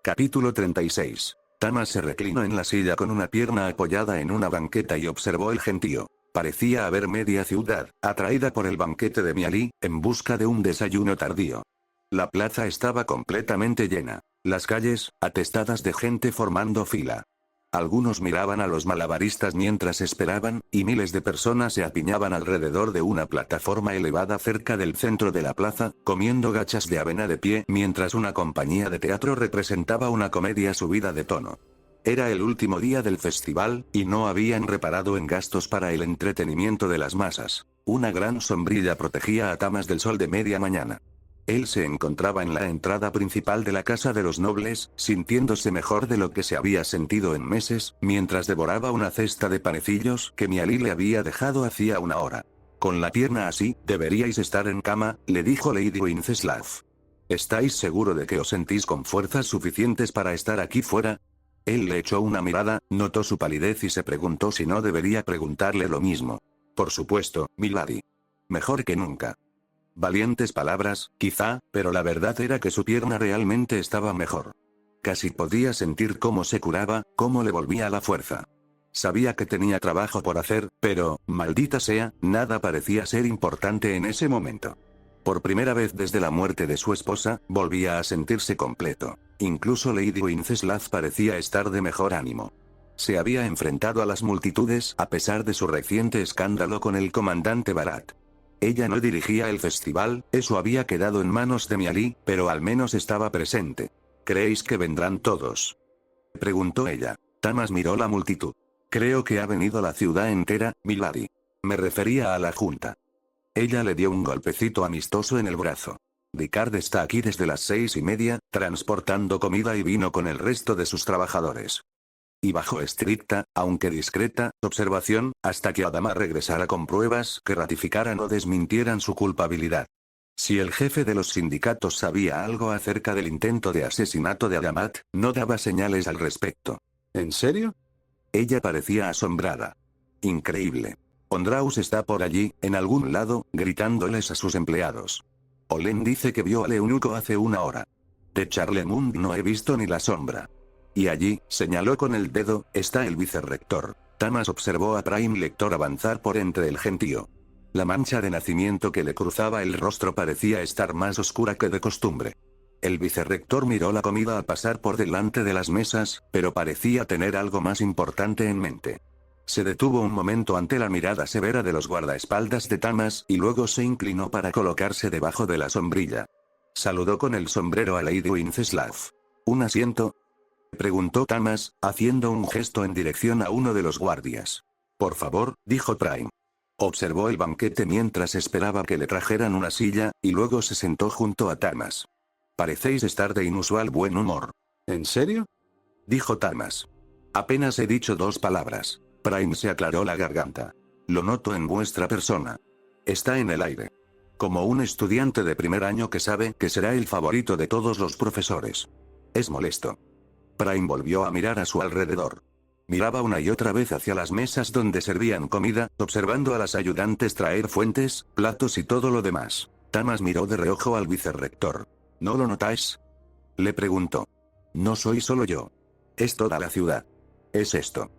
Capítulo 36. Tamas se reclinó en la silla con una pierna apoyada en una banqueta y observó el gentío. Parecía haber media ciudad, atraída por el banquete de Miali, en busca de un desayuno tardío. La plaza estaba completamente llena. Las calles, atestadas de gente formando fila. Algunos miraban a los malabaristas mientras esperaban, y miles de personas se apiñaban alrededor de una plataforma elevada cerca del centro de la plaza, comiendo gachas de avena de pie mientras una compañía de teatro representaba una comedia subida de tono. Era el último día del festival, y no habían reparado en gastos para el entretenimiento de las masas. Una gran sombrilla protegía a Tamas del sol de media mañana. Él se encontraba en la entrada principal de la Casa de los Nobles, sintiéndose mejor de lo que se había sentido en meses, mientras devoraba una cesta de panecillos que Miali le había dejado hacía una hora. Con la pierna así, deberíais estar en cama, le dijo Lady Wenceslav. ¿Estáis seguro de que os sentís con fuerzas suficientes para estar aquí fuera? Él le echó una mirada, notó su palidez y se preguntó si no debería preguntarle lo mismo. Por supuesto, milady. Mejor que nunca. Valientes palabras, quizá, pero la verdad era que su pierna realmente estaba mejor. Casi podía sentir cómo se curaba, cómo le volvía la fuerza. Sabía que tenía trabajo por hacer, pero, maldita sea, nada parecía ser importante en ese momento. Por primera vez desde la muerte de su esposa, volvía a sentirse completo. Incluso Lady Wenceslav parecía estar de mejor ánimo. Se había enfrentado a las multitudes a pesar de su reciente escándalo con el comandante Barat. Ella no dirigía el festival, eso había quedado en manos de Miali, pero al menos estaba presente. ¿Creéis que vendrán todos?, preguntó ella. Tamas miró la multitud. Creo que ha venido la ciudad entera, milady. Me refería a la junta. Ella le dio un golpecito amistoso en el brazo. Ricard está aquí desde las 6:30, transportando comida y vino con el resto de sus trabajadores. Y bajo estricta, aunque discreta, observación, hasta que Adama regresara con pruebas que ratificaran o desmintieran su culpabilidad. Si el jefe de los sindicatos sabía algo acerca del intento de asesinato de Adamat, no daba señales al respecto. ¿En serio? Ella parecía asombrada. Increíble. Ondraus está por allí, en algún lado, gritándoles a sus empleados. Olen dice que vio al eunuco hace una hora. De Charlemont no he visto ni la sombra. Y allí, señaló con el dedo, está el vicerrector. Tamas observó a Prime Lector avanzar por entre el gentío. La mancha de nacimiento que le cruzaba el rostro parecía estar más oscura que de costumbre. El vicerrector miró la comida al pasar por delante de las mesas, pero parecía tener algo más importante en mente. Se detuvo un momento ante la mirada severa de los guardaespaldas de Tamas y luego se inclinó para colocarse debajo de la sombrilla. Saludó con el sombrero a Lady Wenceslav. ¿Un asiento?, preguntó Tamas, haciendo un gesto en dirección a uno de los guardias. Por favor, dijo Prime. Observó el banquete mientras esperaba que le trajeran una silla, y luego se sentó junto a Tamas. Parecéis estar de inusual buen humor. ¿En serio?, dijo Tamas. Apenas he dicho 2 palabras. Prime se aclaró la garganta. Lo noto en vuestra persona. Está en el aire. Como un estudiante de primer año que sabe que será el favorito de todos los profesores. Es molesto. Prime volvió a mirar a su alrededor. Miraba una y otra vez hacia las mesas donde servían comida, observando a las ayudantes traer fuentes, platos y todo lo demás. Tamas miró de reojo al vicerrector. ¿No lo notáis?, le preguntó. No soy solo yo. Es toda la ciudad. Es esto.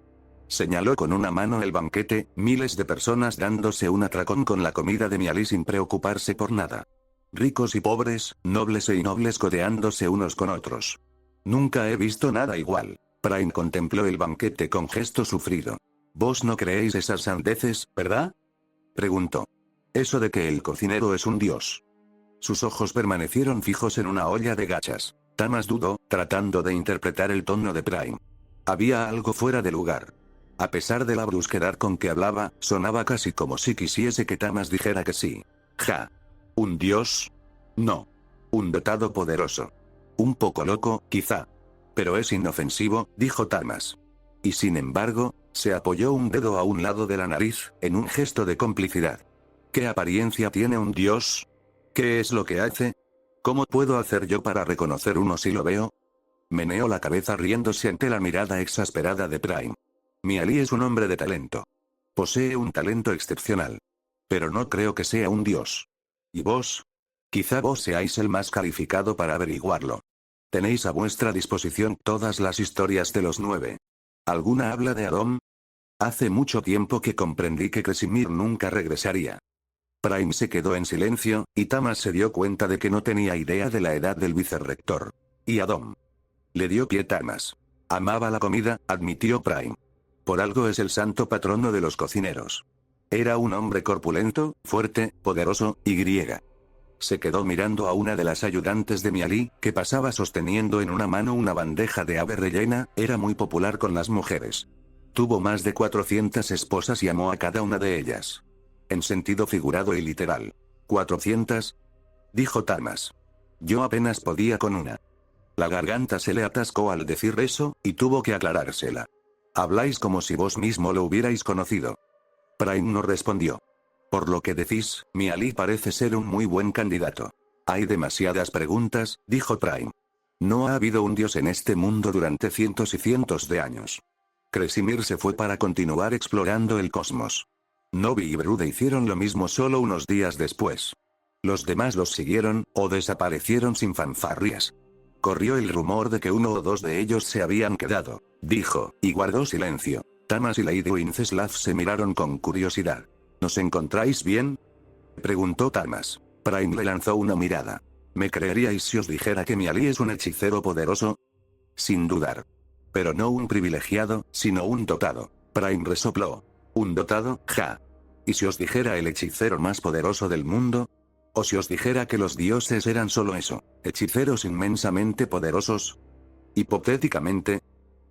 Señaló con una mano el banquete, miles de personas dándose un atracón con la comida de Miali sin preocuparse por nada. Ricos y pobres, nobles e innobles codeándose unos con otros. Nunca he visto nada igual. Prime contempló el banquete con gesto sufrido. ¿Vos no creéis esas sandeces, verdad?, preguntó. Eso de que el cocinero es un dios. Sus ojos permanecieron fijos en una olla de gachas. Tamas dudó, tratando de interpretar el tono de Prime. Había algo fuera de lugar. A pesar de la brusquedad con que hablaba, sonaba casi como si quisiese que Tamas dijera que sí. Ja. ¿Un dios? No. Un dotado poderoso. Un poco loco, quizá. Pero es inofensivo, dijo Tamas. Y sin embargo, se apoyó un dedo a un lado de la nariz, en un gesto de complicidad. ¿Qué apariencia tiene un dios? ¿Qué es lo que hace? ¿Cómo puedo hacer yo para reconocer uno si lo veo? Meneó la cabeza riéndose ante la mirada exasperada de Prime. Miali es un hombre de talento. Posee un talento excepcional. Pero no creo que sea un dios. ¿Y vos? Quizá vos seáis el más calificado para averiguarlo. Tenéis a vuestra disposición todas las historias de los 9. ¿Alguna habla de Adom? Hace mucho tiempo que comprendí que Kresimir nunca regresaría. Prime se quedó en silencio, y Tamas se dio cuenta de que no tenía idea de la edad del vicerrector. ¿Y Adom? Le dio pie Tamas. Amaba la comida, admitió Prime. Por algo es el santo patrono de los cocineros. Era un hombre corpulento, fuerte, poderoso, y griega. Se quedó mirando a una de las ayudantes de Miali, que pasaba sosteniendo en una mano una bandeja de ave rellena. Era muy popular con las mujeres. Tuvo más de 400 esposas y amó a cada una de ellas. En sentido figurado y literal. ¿400? Dijo Tamas. Yo apenas podía con una. La garganta se le atascó al decir eso, y tuvo que aclarársela. Habláis como si vos mismo lo hubierais conocido. Prime no respondió. Por lo que decís, Miali parece ser un muy buen candidato. Hay demasiadas preguntas, dijo Prime. No ha habido un dios en este mundo durante cientos y cientos de años. Kresimir se fue para continuar explorando el cosmos. Novi y Brude hicieron lo mismo solo unos días después. Los demás los siguieron, o desaparecieron sin fanfarrias. Corrió el rumor de que uno o dos de ellos se habían quedado, dijo, y guardó silencio. Tamas y Lady Wenceslav se miraron con curiosidad. ¿Nos encontráis bien? Preguntó Tamas. Prime le lanzó una mirada. ¿Me creeríais si os dijera que Miali es un hechicero poderoso? Sin dudar. Pero no un privilegiado, sino un dotado. Prime resopló. ¿Un dotado? Ja. ¿Y si os dijera el hechicero más poderoso del mundo? ¿O si os dijera que los dioses eran solo eso, hechiceros inmensamente poderosos? Hipotéticamente,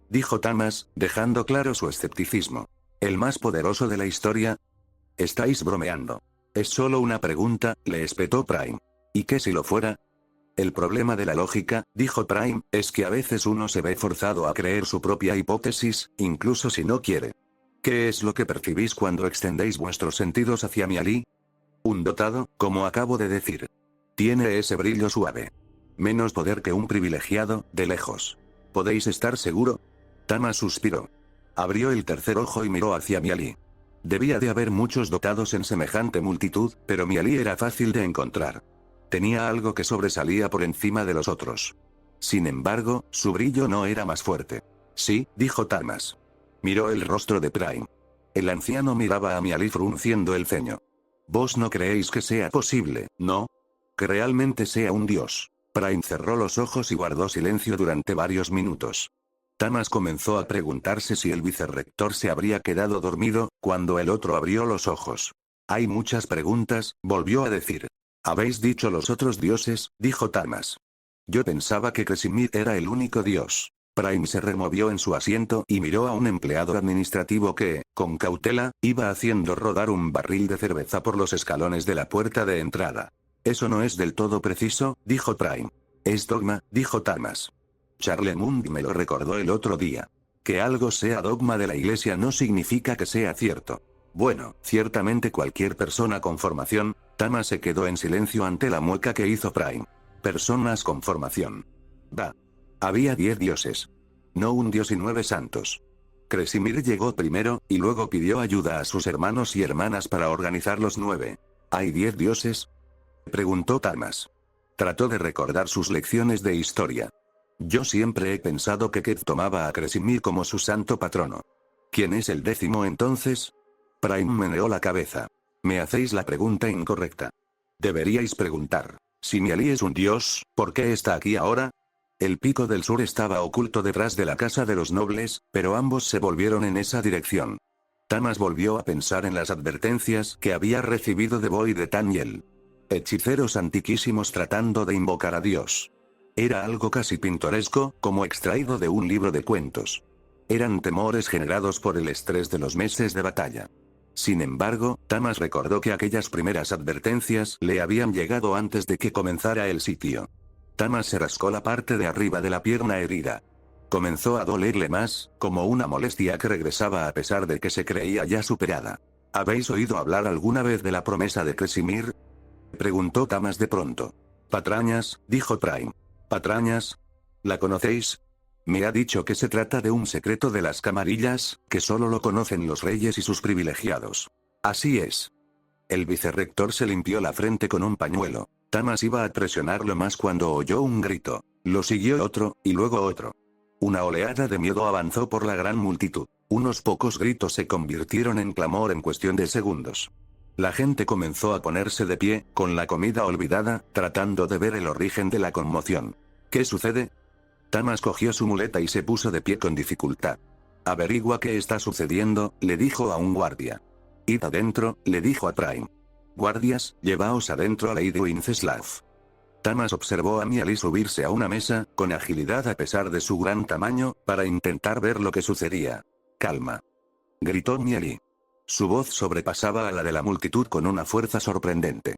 dijo Tamas, dejando claro su escepticismo. ¿El más poderoso de la historia? Estáis bromeando. Es solo una pregunta, le espetó Prime. ¿Y qué si lo fuera? El problema de la lógica, dijo Prime, es que a veces uno se ve forzado a creer su propia hipótesis, incluso si no quiere. ¿Qué es lo que percibís cuando extendéis vuestros sentidos hacia Miali? Un dotado, como acabo de decir. Tiene ese brillo suave. Menos poder que un privilegiado, de lejos. ¿Podéis estar seguro? Tamas suspiró. Abrió el tercer ojo y miró hacia Miali. Debía de haber muchos dotados en semejante multitud, pero Miali era fácil de encontrar. Tenía algo que sobresalía por encima de los otros. Sin embargo, su brillo no era más fuerte. Sí, dijo Tamas. Miró el rostro de Prime. El anciano miraba a Miali frunciendo el ceño. Vos no creéis que sea posible, ¿no? Que realmente sea un dios. Prime cerró los ojos y guardó silencio durante varios minutos. Tamas comenzó a preguntarse si el vicerrector se habría quedado dormido, cuando el otro abrió los ojos. Hay muchas preguntas, volvió a decir. Habéis dicho los otros dioses, dijo Tamas. Yo pensaba que Kresimir era el único dios. Prime se removió en su asiento y miró a un empleado administrativo que, con cautela, iba haciendo rodar un barril de cerveza por los escalones de la puerta de entrada. Eso no es del todo preciso, dijo Prime. Es dogma, dijo Tamas. Charlemont me lo recordó el otro día. Que algo sea dogma de la iglesia no significa que sea cierto. Bueno, ciertamente cualquier persona con formación. Tamas se quedó en silencio ante la mueca que hizo Prime. Personas con formación. Bah. Había 10 dioses. No un dios y 9 santos. Kresimir llegó primero, y luego pidió ayuda a sus hermanos y hermanas para organizar los 9. ¿Hay 10 dioses? Preguntó Tamas. Trató de recordar sus lecciones de historia. Yo siempre he pensado que Ket tomaba a Kresimir como su santo patrono. ¿Quién es el 10º entonces? Prime meneó la cabeza. Me hacéis la pregunta incorrecta. Deberíais preguntar, si Miali es un dios, ¿por qué está aquí ahora? El pico del sur estaba oculto detrás de la casa de los nobles, pero ambos se volvieron en esa dirección. Tamas volvió a pensar en las advertencias que había recibido de Boy de Taniel. Hechiceros antiquísimos tratando de invocar a Dios. Era algo casi pintoresco, como extraído de un libro de cuentos. Eran temores generados por el estrés de los meses de batalla. Sin embargo, Tamas recordó que aquellas primeras advertencias le habían llegado antes de que comenzara el sitio. Tamas se rascó la parte de arriba de la pierna herida. Comenzó a dolerle más, como una molestia que regresaba a pesar de que se creía ya superada. ¿Habéis oído hablar alguna vez de la promesa de Kresimir? Preguntó Tamas de pronto. Patrañas, dijo Prime. ¿Patrañas? ¿La conocéis? Me ha dicho que se trata de un secreto de las camarillas, que solo lo conocen los reyes y sus privilegiados. Así es. El vicerrector se limpió la frente con un pañuelo. Tamas iba a presionarlo más cuando oyó un grito. Lo siguió otro, y luego otro. Una oleada de miedo avanzó por la gran multitud. Unos pocos gritos se convirtieron en clamor en cuestión de segundos. La gente comenzó a ponerse de pie, con la comida olvidada, tratando de ver el origen de la conmoción. ¿Qué sucede? Tamas cogió su muleta y se puso de pie con dificultad. Averigua qué está sucediendo, le dijo a un guardia. Id adentro, le dijo a Prime. Guardias, llevaos adentro a Lady Wenceslav. Tamas observó a Miali subirse a una mesa, con agilidad a pesar de su gran tamaño, para intentar ver lo que sucedía. Calma. Gritó Miali. Su voz sobrepasaba a la de la multitud con una fuerza sorprendente.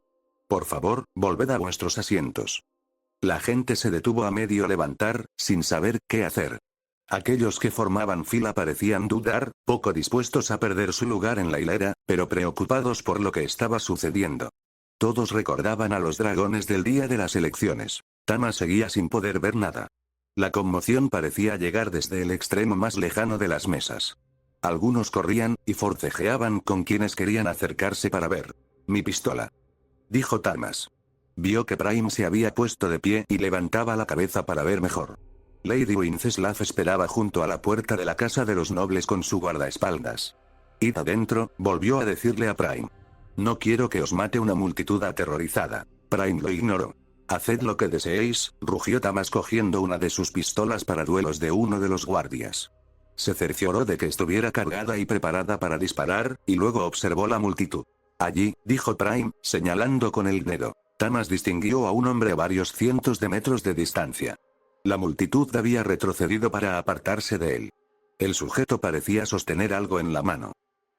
Por favor, volved a vuestros asientos. La gente se detuvo a medio levantar, sin saber qué hacer. Aquellos que formaban fila parecían dudar, poco dispuestos a perder su lugar en la hilera, pero preocupados por lo que estaba sucediendo. Todos recordaban a los dragones del día de las elecciones. Tamas seguía sin poder ver nada. La conmoción parecía llegar desde el extremo más lejano de las mesas. Algunos corrían, y forcejeaban con quienes querían acercarse para ver. Mi pistola. Dijo Tamas. Vio que Prime se había puesto de pie y levantaba la cabeza para ver mejor. Lady Wenceslav esperaba junto a la puerta de la casa de los nobles con su guardaespaldas. Id adentro, volvió a decirle a Prime. No quiero que os mate una multitud aterrorizada. Prime lo ignoró. Haced lo que deseéis, rugió Tamas cogiendo una de sus pistolas para duelos de uno de los guardias. Se cercioró de que estuviera cargada y preparada para disparar, y luego observó la multitud. Allí, dijo Prime, señalando con el dedo. Tamas distinguió a un hombre a varios cientos de metros de distancia. La multitud había retrocedido para apartarse de él. El sujeto parecía sostener algo en la mano.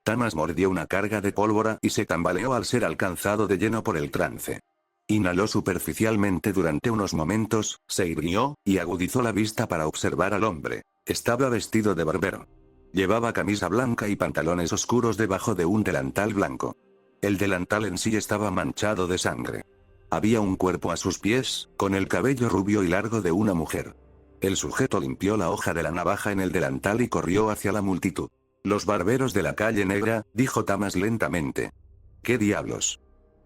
Tamas mordió una carga de pólvora y se tambaleó al ser alcanzado de lleno por el trance. Inhaló superficialmente durante unos momentos, se irguió, y agudizó la vista para observar al hombre. Estaba vestido de barbero. Llevaba camisa blanca y pantalones oscuros debajo de un delantal blanco. El delantal en sí estaba manchado de sangre. Había un cuerpo a sus pies, con el cabello rubio y largo de una mujer. El sujeto limpió la hoja de la navaja en el delantal y corrió hacia la multitud. Los barberos de la calle negra, dijo Tamas lentamente. ¿Qué diablos?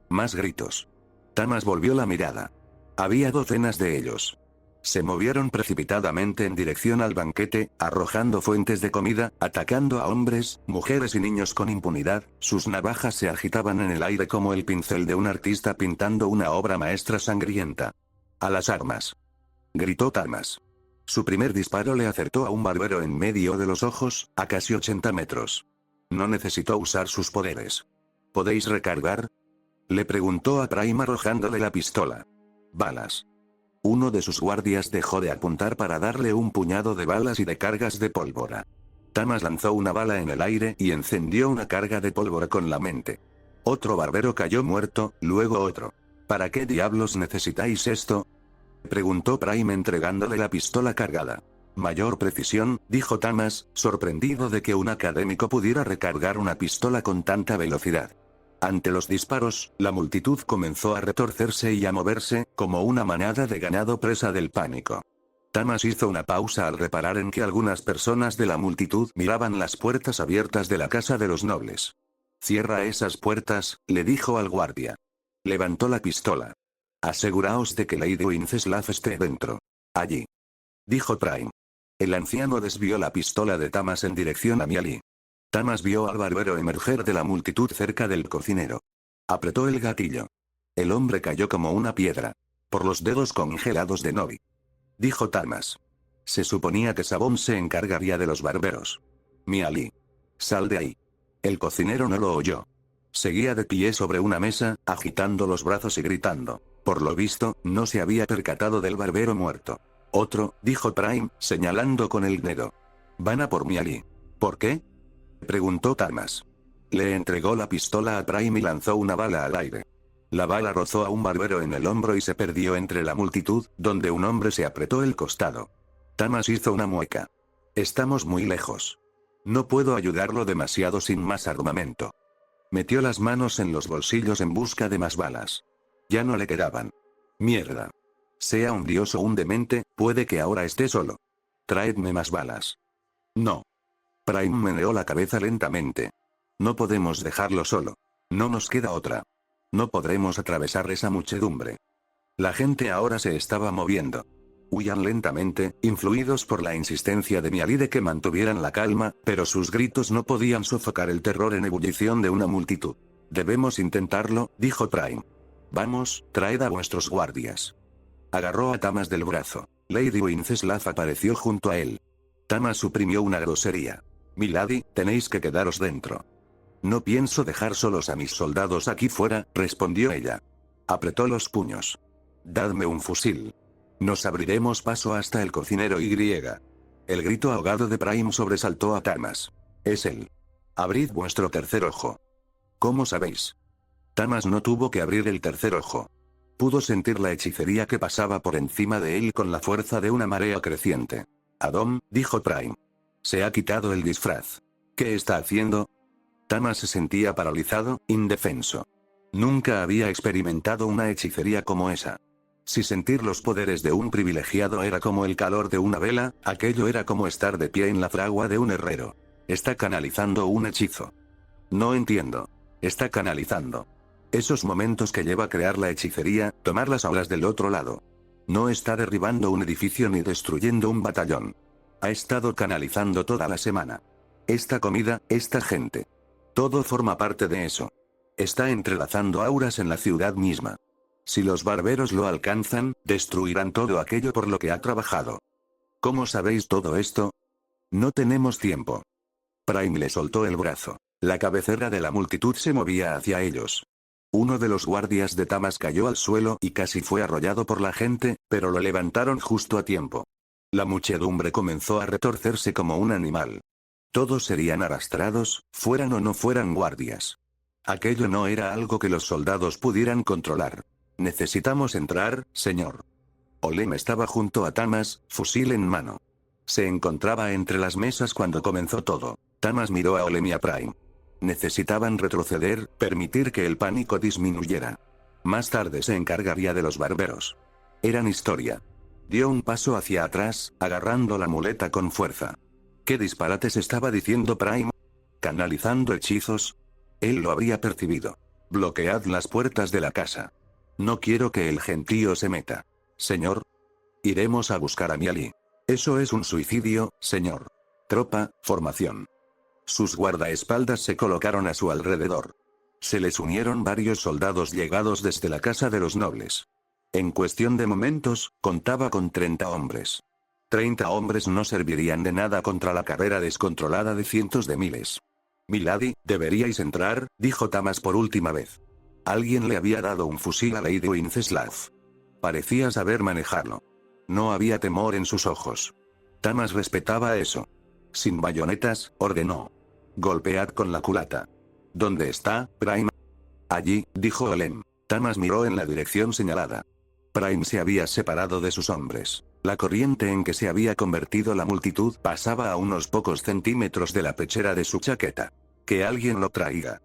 Más gritos. Tamas volvió la mirada. Había docenas de ellos. Se movieron precipitadamente en dirección al banquete, arrojando fuentes de comida, atacando a hombres, mujeres y niños con impunidad. Sus navajas se agitaban en el aire como el pincel de un artista pintando una obra maestra sangrienta. A las armas. Gritó Tamas. Su primer disparo le acertó a un barbero en medio de los ojos, a casi 80 metros. No necesitó usar sus poderes. ¿Podéis recargar? Le preguntó a Prime arrojándole la pistola. Balas. Uno de sus guardias dejó de apuntar para darle un puñado de balas y de cargas de pólvora. Tamas lanzó una bala en el aire y encendió una carga de pólvora con la mente. Otro barbero cayó muerto, luego otro. ¿Para qué diablos necesitáis esto? Preguntó Prime entregándole la pistola cargada. Mayor precisión, dijo Tamas, sorprendido de que un académico pudiera recargar una pistola con tanta velocidad. Ante los disparos, la multitud comenzó a retorcerse y a moverse, como una manada de ganado presa del pánico. Tamas hizo una pausa al reparar en que algunas personas de la multitud miraban las puertas abiertas de la casa de los nobles. Cierra esas puertas, le dijo al guardia. Levantó la pistola. Aseguraos de que Lady Wenceslav esté dentro. Allí. Dijo Prime. El anciano desvió la pistola de Tamas en dirección a Miali. Tamas vio al barbero emerger de la multitud cerca del cocinero. Apretó el gatillo. El hombre cayó como una piedra. Por los dedos congelados de Novi. Dijo Tamas. Se suponía que Sabón se encargaría de los barberos. Miali. Sal de ahí. El cocinero no lo oyó. Seguía de pie sobre una mesa, agitando los brazos y gritando. Por lo visto, no se había percatado del barbero muerto. Otro, dijo Prime, señalando con el dedo. Van a por Miali. ¿Por qué? Preguntó Tamas. Le entregó la pistola a Prime y lanzó una bala al aire. La bala rozó a un barbero en el hombro y se perdió entre la multitud, donde un hombre se apretó el costado. Tamas hizo una mueca. Estamos muy lejos. No puedo ayudarlo demasiado sin más armamento. Metió las manos en los bolsillos en busca de más balas. Ya no le quedaban. Mierda. Sea un dios o un demente, puede que ahora esté solo. Traedme más balas. No. Prime meneó la cabeza lentamente. No podemos dejarlo solo. No nos queda otra. No podremos atravesar esa muchedumbre. La gente ahora se estaba moviendo. Huían lentamente, influidos por la insistencia de Miali de que mantuvieran la calma, pero sus gritos no podían sofocar el terror en ebullición de una multitud. Debemos intentarlo, dijo Prime. Vamos, traed a vuestros guardias. Agarró a Tamas del brazo. Lady Wenceslao apareció junto a él. Tamas suprimió una grosería. Milady, tenéis que quedaros dentro. No pienso dejar solos a mis soldados aquí fuera, respondió ella. Apretó los puños. Dadme un fusil. Nos abriremos paso hasta el cocinero Y. El grito ahogado de Prime sobresaltó a Tamas. Es él. Abrid vuestro tercer ojo. ¿Cómo sabéis? Tamas no tuvo que abrir el tercer ojo. Pudo sentir la hechicería que pasaba por encima de él con la fuerza de una marea creciente. Adom, dijo Prime. Se ha quitado el disfraz. ¿Qué está haciendo? Tamas se sentía paralizado, indefenso. Nunca había experimentado una hechicería como esa. Si sentir los poderes de un privilegiado era como el calor de una vela, aquello era como estar de pie en la fragua de un herrero. Está canalizando un hechizo. No entiendo. Está canalizando. Esos momentos que lleva a crear la hechicería, tomar las aulas del otro lado. No está derribando un edificio ni destruyendo un batallón. Ha estado canalizando toda la semana. Esta comida, esta gente. Todo forma parte de eso. Está entrelazando auras en la ciudad misma. Si los barberos lo alcanzan, destruirán todo aquello por lo que ha trabajado. ¿Cómo sabéis todo esto? No tenemos tiempo. Prime le soltó el brazo. La cabecera de la multitud se movía hacia ellos. Uno de los guardias de Tamas cayó al suelo y casi fue arrollado por la gente, pero lo levantaron justo a tiempo. La muchedumbre comenzó a retorcerse como un animal. Todos serían arrastrados, fueran o no fueran guardias. Aquello no era algo que los soldados pudieran controlar. Necesitamos entrar, señor. Olem estaba junto a Tamas, fusil en mano. Se encontraba entre las mesas cuando comenzó todo. Tamas miró a Olem y a Prime. Necesitaban retroceder, permitir que el pánico disminuyera. Más tarde se encargaría de los barberos. Eran historia. Dio un paso hacia atrás, agarrando la muleta con fuerza. ¿Qué disparates estaba diciendo Prime? ¿Canalizando hechizos? Él lo habría percibido. Bloquead las puertas de la casa. No quiero que el gentío se meta. Señor. Iremos a buscar a Miali. Eso es un suicidio, señor. Tropa, formación. Sus guardaespaldas se colocaron a su alrededor. Se les unieron varios soldados llegados desde la casa de los nobles. En cuestión de momentos, contaba con 30 hombres. 30 hombres no servirían de nada contra la carrera descontrolada de cientos de miles. Milady, deberíais entrar, dijo Tamas por última vez. Alguien le había dado un fusil a Lady Wenceslao. Parecía saber manejarlo. No había temor en sus ojos. Tamas respetaba eso. Sin bayonetas, ordenó. Golpead con la culata. ¿Dónde está, Prime? Allí, dijo Olem. Tamas miró en la dirección señalada. Prime se había separado de sus hombres. La corriente en que se había convertido la multitud pasaba a unos pocos centímetros de la pechera de su chaqueta. Que alguien lo traiga.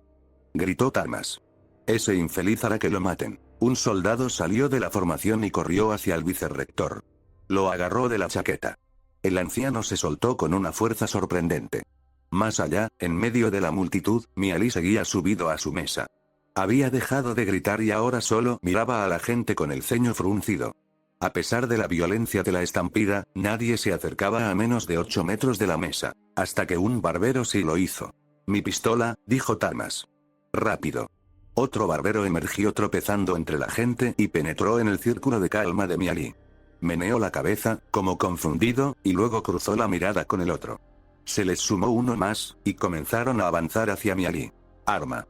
Gritó Tamas. Ese infeliz hará que lo maten. Un soldado salió de la formación y corrió hacia el vicerrector. Lo agarró de la chaqueta. El anciano se soltó con una fuerza sorprendente. Más allá, en medio de la multitud, Miali seguía subido a su mesa. Había dejado de gritar y ahora solo miraba a la gente con el ceño fruncido. A pesar de la violencia de la estampida, nadie se acercaba a menos de 8 metros de la mesa, hasta que un barbero sí lo hizo. Mi pistola, dijo Tamas. Rápido. Otro barbero emergió tropezando entre la gente y penetró en el círculo de calma de Miali. Meneó la cabeza, como confundido, y luego cruzó la mirada con el otro. Se les sumó uno más, y comenzaron a avanzar hacia Miali. Arma.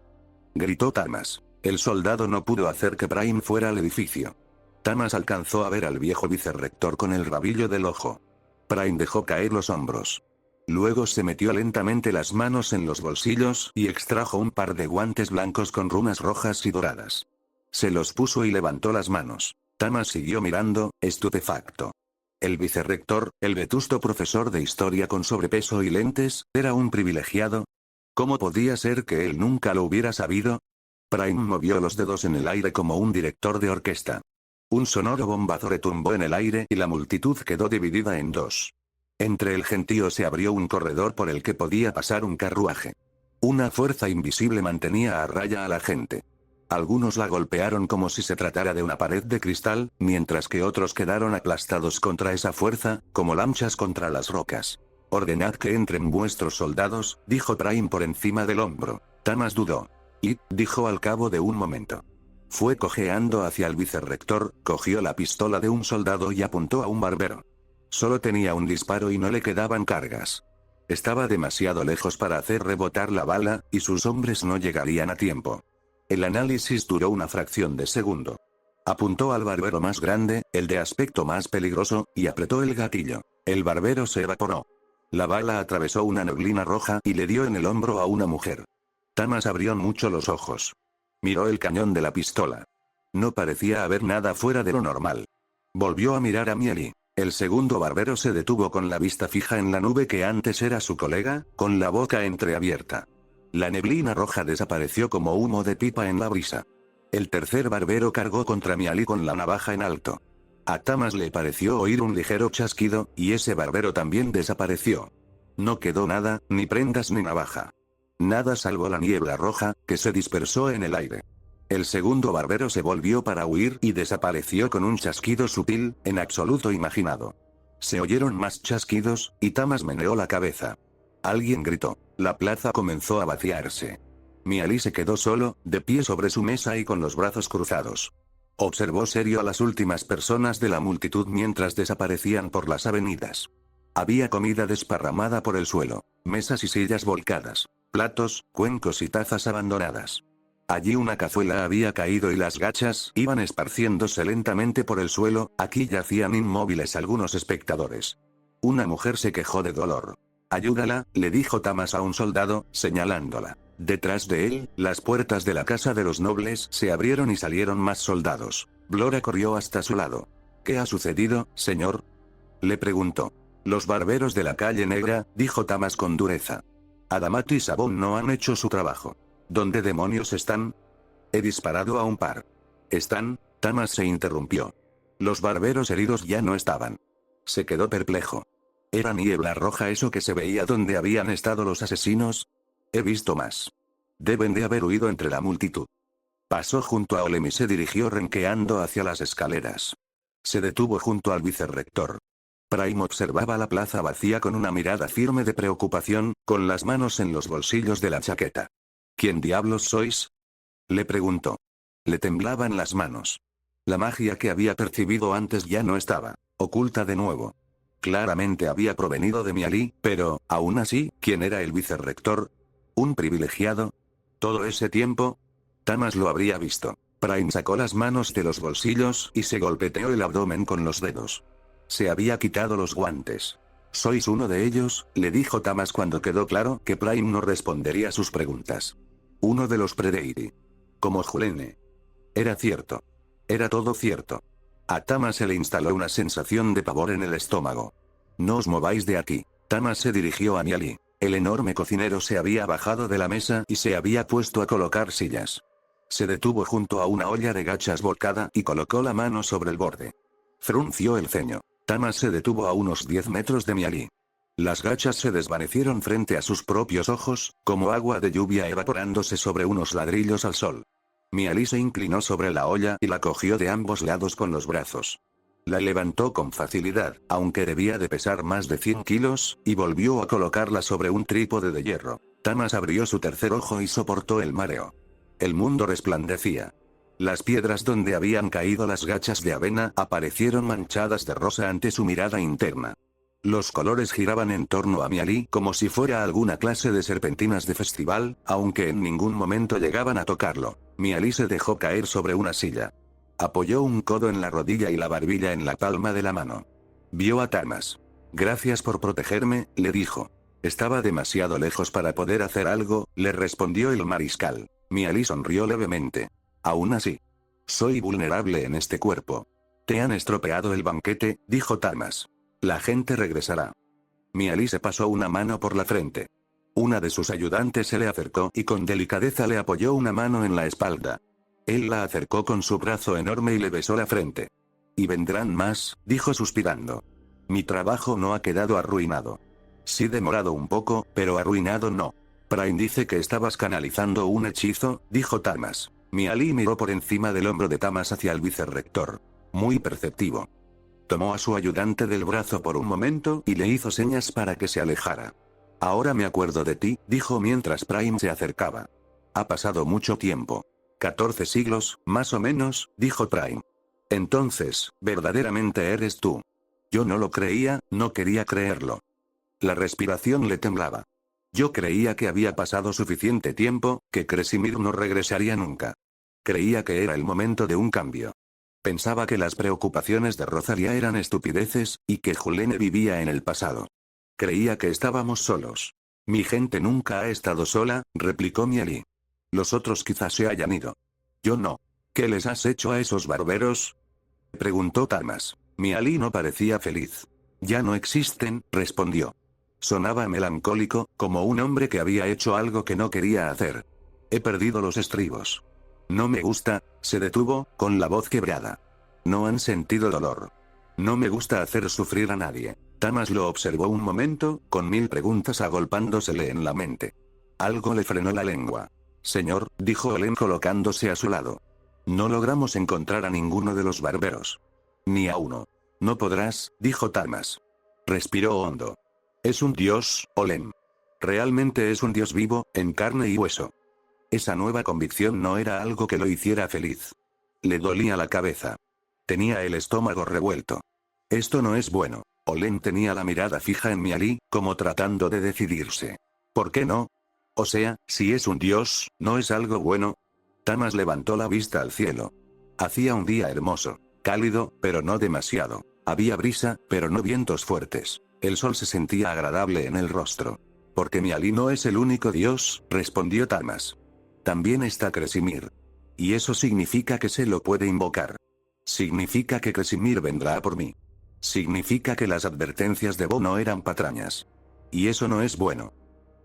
Gritó Tamas. El soldado no pudo hacer que Prime fuera al edificio. Tamas alcanzó a ver al viejo vicerrector con el rabillo del ojo. Prime dejó caer los hombros. Luego se metió lentamente las manos en los bolsillos y extrajo un par de guantes blancos con runas rojas y doradas. Se los puso y levantó las manos. Tamas siguió mirando, estupefacto. El vicerrector, el vetusto profesor de historia con sobrepeso y lentes, ¿era un privilegiado? ¿Cómo podía ser que él nunca lo hubiera sabido? Prime movió los dedos en el aire como un director de orquesta. Un sonoro bombazo retumbó en el aire y la multitud quedó dividida en dos. Entre el gentío se abrió un corredor por el que podía pasar un carruaje. Una fuerza invisible mantenía a raya a la gente. Algunos la golpearon como si se tratara de una pared de cristal, mientras que otros quedaron aplastados contra esa fuerza, como lanchas contra las rocas. Ordenad que entren vuestros soldados, dijo Prime por encima del hombro. Tamas dudó. Y, dijo al cabo de un momento. Fue cojeando hacia el vicerrector, cogió la pistola de un soldado y apuntó a un barbero. Solo tenía un disparo y no le quedaban cargas. Estaba demasiado lejos para hacer rebotar la bala, y sus hombres no llegarían a tiempo. El análisis duró una fracción de segundo. Apuntó al barbero más grande, el de aspecto más peligroso, y apretó el gatillo. El barbero se evaporó. La bala atravesó una neblina roja y le dio en el hombro a una mujer. Tamas abrió mucho los ojos. Miró el cañón de la pistola. No parecía haber nada fuera de lo normal. Volvió a mirar a Mieli. El segundo barbero se detuvo con la vista fija en la nube que antes era su colega, con la boca entreabierta. La neblina roja desapareció como humo de pipa en la brisa. El tercer barbero cargó contra Miali con la navaja en alto. A Tamas le pareció oír un ligero chasquido, y ese barbero también desapareció. No quedó nada, ni prendas ni navaja. Nada salvo la niebla roja, que se dispersó en el aire. El segundo barbero se volvió para huir y desapareció con un chasquido sutil, en absoluto imaginado. Se oyeron más chasquidos, y Tamas meneó la cabeza. Alguien gritó. La plaza comenzó a vaciarse. Miali se quedó solo, de pie sobre su mesa y con los brazos cruzados. Observó serio a las últimas personas de la multitud mientras desaparecían por las avenidas. Había comida desparramada por el suelo, mesas y sillas volcadas, platos, cuencos y tazas abandonadas. Allí una cazuela había caído y las gachas iban esparciéndose lentamente por el suelo. Aquí yacían inmóviles algunos espectadores. Una mujer se quejó de dolor. Ayúdala, le dijo Tamas a un soldado, señalándola. Detrás de él, las puertas de la casa de los nobles se abrieron y salieron más soldados. Blora corrió hasta su lado. ¿Qué ha sucedido, señor?, le preguntó. Los barberos de la calle Negra, dijo Tamas con dureza. Adamat y Sabón no han hecho su trabajo. ¿Dónde demonios están? He disparado a un par. ¿Están? Tamas se interrumpió. Los barberos heridos ya no estaban. Se quedó perplejo. ¿Era niebla roja eso que se veía donde habían estado los asesinos? He visto más. Deben de haber huido entre la multitud. Pasó junto a Olem y se dirigió renqueando hacia las escaleras. Se detuvo junto al vicerrector. Prime observaba la plaza vacía con una mirada firme de preocupación, con las manos en los bolsillos de la chaqueta. ¿Quién diablos sois?, le preguntó. Le temblaban las manos. La magia que había percibido antes ya no estaba, oculta de nuevo. Claramente había provenido de Miali, pero, aún así, ¿quién era el vicerrector? ¿Un privilegiado? ¿Todo ese tiempo? Tamas lo habría visto. Prime sacó las manos de los bolsillos y se golpeteó el abdomen con los dedos. Se había quitado los guantes. «¿Sois uno de ellos?», le dijo Tamas cuando quedó claro que Prime no respondería a sus preguntas. «Uno de los Predeiri. Como Julene». Era cierto. Era todo cierto. A Tamas se le instaló una sensación de pavor en el estómago. «No os mováis de aquí». Tamas se dirigió a Miali. El enorme cocinero se había bajado de la mesa y se había puesto a colocar sillas. Se detuvo junto a una olla de gachas volcada y colocó la mano sobre el borde. Frunció el ceño. Tamas se detuvo a unos 10 metros de Miali. Las gachas se desvanecieron frente a sus propios ojos, como agua de lluvia evaporándose sobre unos ladrillos al sol. Miali se inclinó sobre la olla y la cogió de ambos lados con los brazos. La levantó con facilidad, aunque debía de pesar más de 100 kilos, y volvió a colocarla sobre un trípode de hierro. Tamas abrió su tercer ojo y soportó el mareo. El mundo resplandecía. Las piedras donde habían caído las gachas de avena aparecieron manchadas de rosa ante su mirada interna. Los colores giraban en torno a Miali como si fuera alguna clase de serpentinas de festival, aunque en ningún momento llegaban a tocarlo. Miali se dejó caer sobre una silla. Apoyó un codo en la rodilla y la barbilla en la palma de la mano. Vio a Tamas. «Gracias por protegerme», le dijo. «Estaba demasiado lejos para poder hacer algo», le respondió el mariscal. Miali sonrió levemente. «Aún así. Soy vulnerable en este cuerpo». «Te han estropeado el banquete», dijo Tamas. «La gente regresará». Miali se pasó una mano por la frente. Una de sus ayudantes se le acercó y con delicadeza le apoyó una mano en la espalda. Él la acercó con su brazo enorme y le besó la frente. «Y vendrán más», dijo suspirando. «Mi trabajo no ha quedado arruinado». «Sí, demorado un poco, pero arruinado no». «Prime dice que estabas canalizando un hechizo», dijo Tamas. Miali miró por encima del hombro de Tamas hacia el vicerrector. Muy perceptivo. Tomó a su ayudante del brazo por un momento y le hizo señas para que se alejara. Ahora me acuerdo de ti, dijo mientras Prime se acercaba. Ha pasado mucho tiempo. 14 siglos, más o menos, dijo Prime. Entonces, verdaderamente eres tú. Yo no lo creía, no quería creerlo. La respiración le temblaba. Yo creía que había pasado suficiente tiempo, que Kresimir no regresaría nunca. Creía que era el momento de un cambio. Pensaba que las preocupaciones de Rosalia eran estupideces, y que Julene vivía en el pasado. Creía que estábamos solos. Mi gente nunca ha estado sola, replicó Miali. Los otros quizás se hayan ido. Yo no. ¿Qué les has hecho a esos barberos? Preguntó Tamas. Miali no parecía feliz. Ya no existen, respondió. Sonaba melancólico, como un hombre que había hecho algo que no quería hacer. He perdido los estribos. No me gusta, se detuvo, con la voz quebrada. No han sentido dolor. No me gusta hacer sufrir a nadie. Tamas lo observó un momento, con 1000 preguntas agolpándosele en la mente. Algo le frenó la lengua. Señor, dijo Olen colocándose a su lado. No logramos encontrar a ninguno de los barberos. Ni a uno. No podrás, dijo Tamas. Respiró hondo. Es un dios, Olen. Realmente es un dios vivo, en carne y hueso. Esa nueva convicción no era algo que lo hiciera feliz. Le dolía la cabeza. Tenía el estómago revuelto. Esto no es bueno. Olen tenía la mirada fija en Miali, como tratando de decidirse. ¿Por qué no? O sea, si es un dios, ¿no es algo bueno? Tamas levantó la vista al cielo. Hacía un día hermoso. Cálido, pero no demasiado. Había brisa, pero no vientos fuertes. El sol se sentía agradable en el rostro. Porque Miali no es el único dios, respondió Tamas. También está Kresimir. Y eso significa que se lo puede invocar. Significa que Kresimir vendrá por mí. Significa que las advertencias de Bo no eran patrañas. Y eso no es bueno.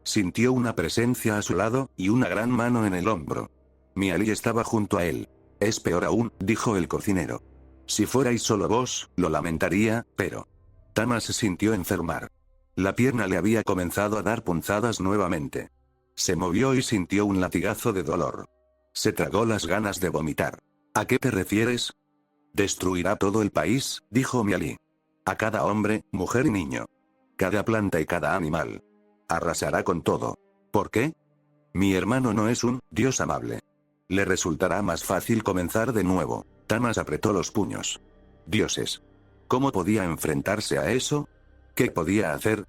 Sintió una presencia a su lado, y una gran mano en el hombro. Miali estaba junto a él. Es peor aún, dijo el cocinero. Si fuerais solo vos, lo lamentaría, pero... Tamas se sintió enfermar. La pierna le había comenzado a dar punzadas nuevamente. Se movió y sintió un latigazo de dolor. Se tragó las ganas de vomitar. ¿A qué te refieres? Destruirá todo el país, dijo Miali. A cada hombre, mujer y niño. Cada planta y cada animal. Arrasará con todo. ¿Por qué? Mi hermano no es un dios amable. Le resultará más fácil comenzar de nuevo. Tamas apretó los puños. Dioses. ¿Cómo podía enfrentarse a eso? ¿Qué podía hacer?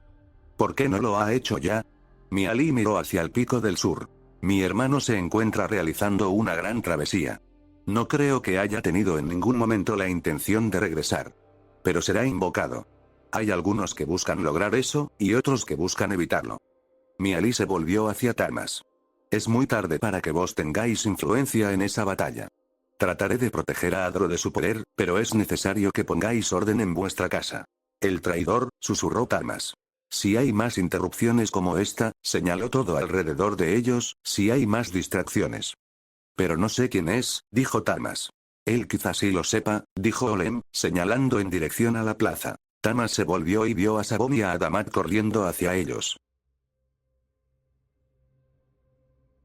¿Por qué no lo ha hecho ya? Miali miró hacia el pico del sur. Mi hermano se encuentra realizando una gran travesía. No creo que haya tenido en ningún momento la intención de regresar. Pero será invocado. Hay algunos que buscan lograr eso, y otros que buscan evitarlo. Miali se volvió hacia Tamas. Es muy tarde para que vos tengáis influencia en esa batalla. Trataré de proteger a Adro de su poder, pero es necesario que pongáis orden en vuestra casa. El traidor, susurró Tamas. Si hay más interrupciones como esta, señaló todo alrededor de ellos, si hay más distracciones. Pero no sé quién es, dijo Tamas. Él quizás sí lo sepa, dijo Olen, señalando en dirección a la plaza. Tamas se volvió y vio a Sabom y a Adamat corriendo hacia ellos.